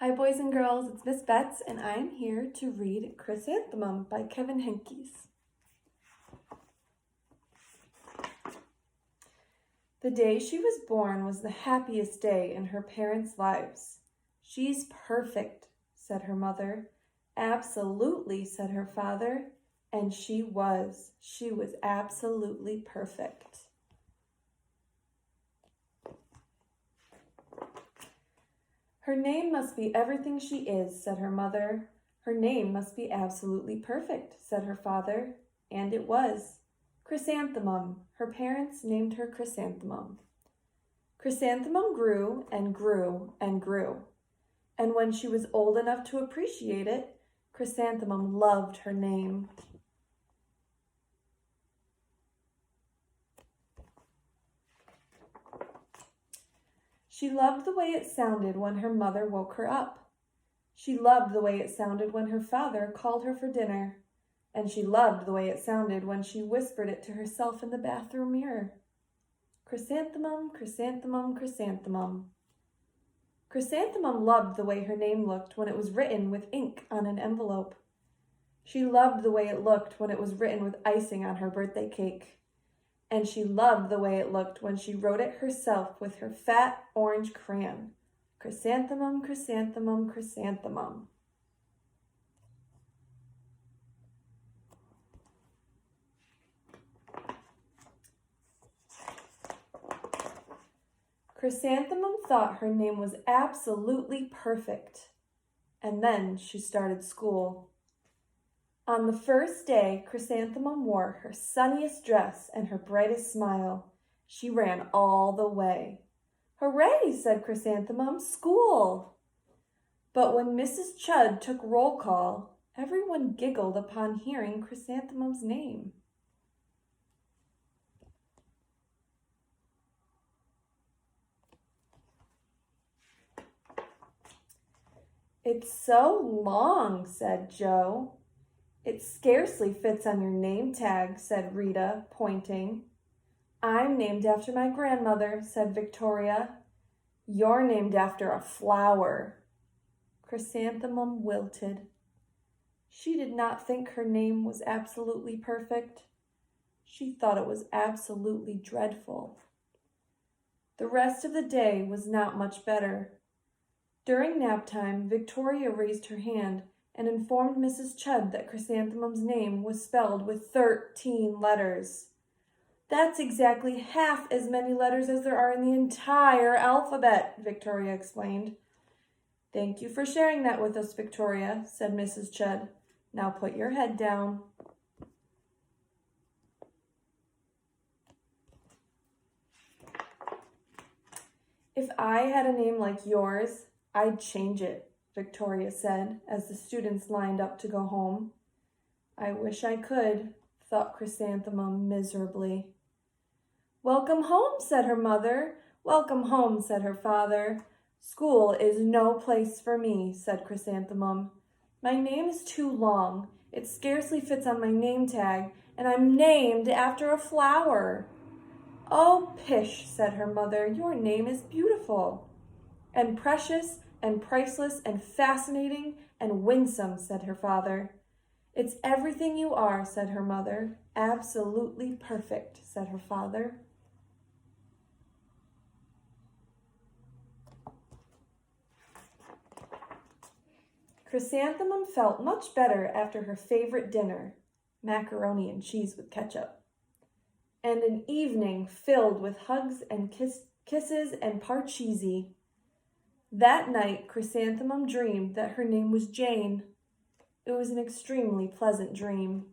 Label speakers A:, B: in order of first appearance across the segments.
A: Hi boys and girls, it's Miss Betts and I am here to read Chrysanthemum by Kevin Henkes. The day she was born was the happiest day in her parents' lives. She's perfect, said her mother. Absolutely, said her father. And she was. She was absolutely perfect. Her name must be everything she is, said her mother. Her name must be absolutely perfect, said her father. And it was. Chrysanthemum. Her parents named her Chrysanthemum. Chrysanthemum grew and grew and grew. And when she was old enough to appreciate it, Chrysanthemum loved her name. She loved the way it sounded when her mother woke her up. She loved the way it sounded when her father called her for dinner. And she loved the way it sounded when she whispered it to herself in the bathroom mirror. Chrysanthemum, chrysanthemum, chrysanthemum. Chrysanthemum loved the way her name looked when it was written with ink on an envelope. She loved the way it looked when it was written with icing on her birthday cake. And she loved the way it looked when she wrote it herself with her fat orange crayon. Chrysanthemum, chrysanthemum, chrysanthemum. Chrysanthemum thought her name was absolutely perfect. And then she started school. On the first day, Chrysanthemum wore her sunniest dress and her brightest smile. She ran all the way. Hooray, said Chrysanthemum, school! But when Mrs. Chud took roll call, everyone giggled upon hearing Chrysanthemum's name. It's so long, said Joe. It scarcely fits on your name tag, said Rita, pointing. I'm named after my grandmother, said Victoria. You're named after a flower. Chrysanthemum wilted. She did not think her name was absolutely perfect. She thought it was absolutely dreadful. The rest of the day was not much better. During nap time, Victoria raised her hand and informed Mrs. Chud that Chrysanthemum's name was spelled with 13 letters. That's exactly half as many letters as there are in the entire alphabet, Victoria explained. Thank you for sharing that with us, Victoria, said Mrs. Chud. Now put your head down. If I had a name like yours, I'd change it, Victoria said as the students lined up to go home. I wish I could, thought Chrysanthemum miserably. Welcome home, said her mother. Welcome home, said her father. School is no place for me, said Chrysanthemum. My name is too long. It scarcely fits on my name tag, and I'm named after a flower. Oh, pish, said her mother. Your name is beautiful. And precious and priceless and fascinating and winsome, said her father. It's everything you are, said her mother. Absolutely perfect, said her father. Chrysanthemum felt much better after her favorite dinner, macaroni and cheese with ketchup, and an evening filled with hugs and kisses and parcheesi. That night, Chrysanthemum dreamed that her name was Jane. It was an extremely pleasant dream.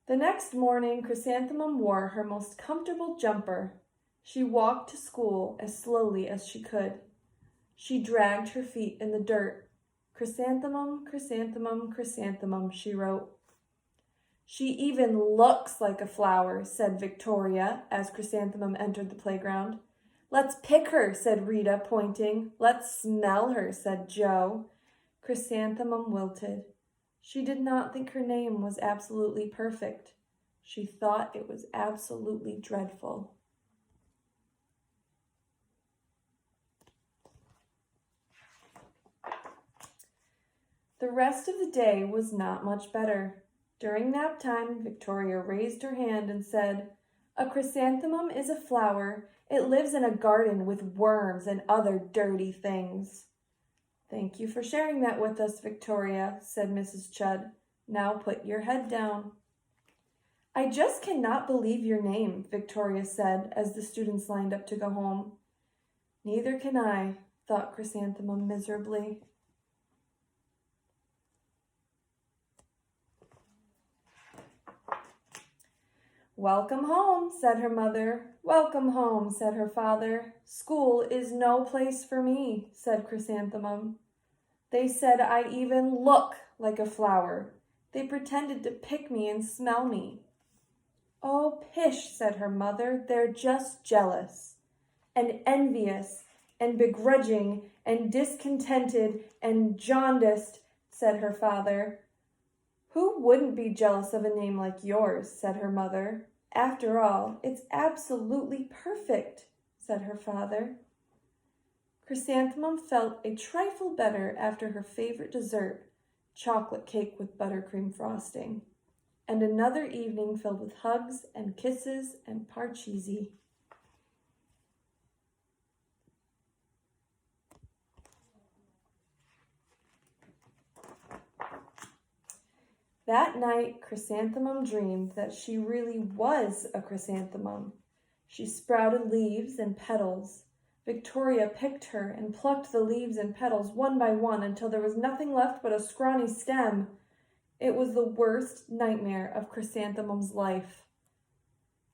A: The next morning, Chrysanthemum wore her most comfortable jumper. She walked to school as slowly as she could. She dragged her feet in the dirt. Chrysanthemum, chrysanthemum, chrysanthemum, she wrote. She even looks like a flower, said Victoria as Chrysanthemum entered the playground. Let's pick her, said Rita, pointing. Let's smell her, said Joe. Chrysanthemum wilted. She did not think her name was absolutely perfect. She thought it was absolutely dreadful. The rest of the day was not much better. During nap time, Victoria raised her hand and said, "A chrysanthemum is a flower. It lives in a garden with worms and other dirty things." "Thank you for sharing that with us, Victoria," said Mrs. Chudd. "Now put your head down." "I just cannot believe your name," Victoria said as the students lined up to go home. "Neither can I," thought Chrysanthemum miserably. "Welcome home," said her mother. "Welcome home," said her father. "School is no place for me," said Chrysanthemum. "They said I even look like a flower. They pretended to pick me and smell me." "Oh, pish," said her mother. "They're just jealous and envious and begrudging and discontented and jaundiced," said her father. "Who wouldn't be jealous of a name like yours?" said her mother. "After all, it's absolutely perfect," said her father. Chrysanthemum felt a trifle better after her favorite dessert, chocolate cake with buttercream frosting, and another evening filled with hugs and kisses and parcheesi. That night, Chrysanthemum dreamed that she really was a chrysanthemum. She sprouted leaves and petals. Victoria picked her and plucked the leaves and petals one by one until there was nothing left but a scrawny stem. It was the worst nightmare of Chrysanthemum's life.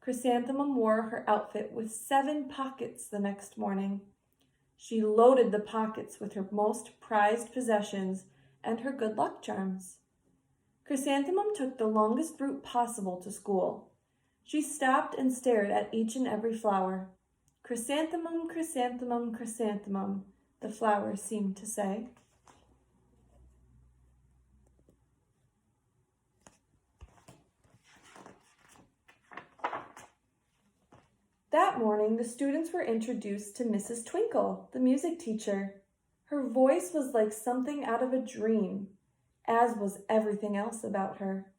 A: Chrysanthemum wore her outfit with 7 pockets the next morning. She loaded the pockets with her most prized possessions and her good luck charms. Chrysanthemum took the longest route possible to school. She stopped and stared at each and every flower. "Chrysanthemum, chrysanthemum, chrysanthemum," the flowers seemed to say. That morning, the students were introduced to Mrs. Twinkle, the music teacher. Her voice was like something out of a dream, as was everything else about her.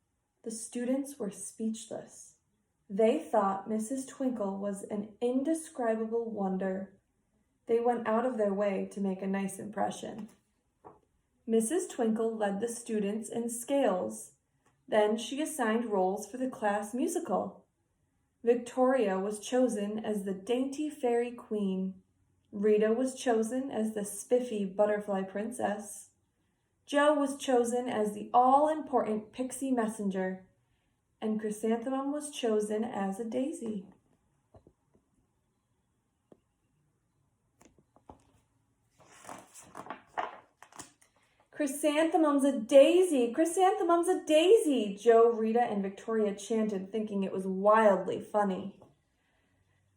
A: The students were speechless. They thought Mrs. Twinkle was an indescribable wonder. They went out of their way to make a nice impression. Mrs. Twinkle led the students in scales. Then she assigned roles for the class musical. Victoria was chosen as the dainty fairy queen. Rita was chosen as the spiffy butterfly princess. Jo was chosen as the all-important pixie messenger, and Chrysanthemum was chosen as a daisy. "Chrysanthemum's a daisy! Chrysanthemum's a daisy!" Jo, Rita, and Victoria chanted, thinking it was wildly funny.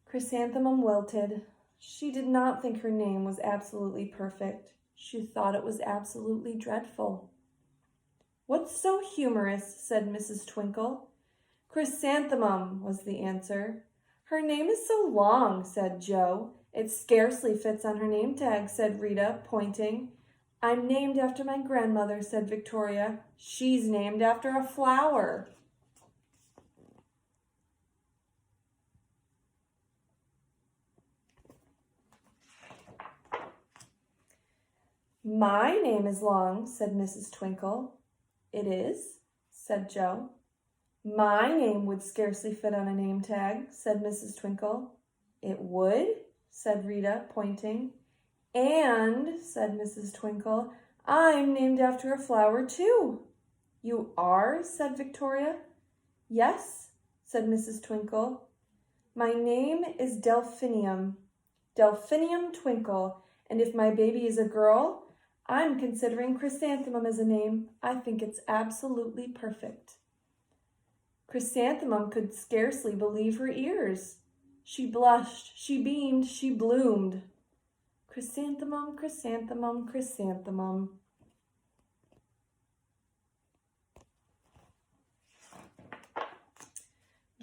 A: Chrysanthemum wilted. She did not think her name was absolutely perfect. She thought it was absolutely dreadful. "What's so humorous?" said Mrs. Twinkle. "Chrysanthemum," was the answer. "Her name is so long," said Jo. "It scarcely fits on her name tag," said Rita, pointing. "I'm named after my grandmother," said Victoria. "She's named after a flower." "My name is long," said Mrs. Twinkle. "It is?" said Jo. "My name would scarcely fit on a name tag," said Mrs. Twinkle. "It would?" said Rita, pointing. "And," said Mrs. Twinkle, "I'm named after a flower too." "You are?" said Victoria. "Yes," said Mrs. Twinkle. "My name is Delphinium Twinkle, and if my baby is a girl, I'm considering Chrysanthemum as a name. I think it's absolutely perfect." Chrysanthemum could scarcely believe her ears. She blushed, she beamed, she bloomed. Chrysanthemum, chrysanthemum, chrysanthemum.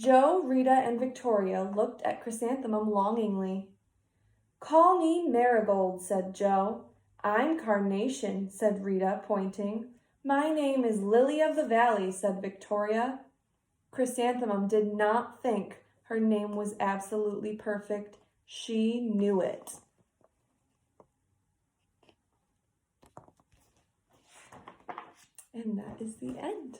A: Joe, Rita, and Victoria looked at Chrysanthemum longingly. Call me Marigold, said Joe. I'm Carnation, said Rita, pointing. My name is Lily of the Valley, said Victoria. Chrysanthemum did not think her name was absolutely perfect. She knew it. And that is the end.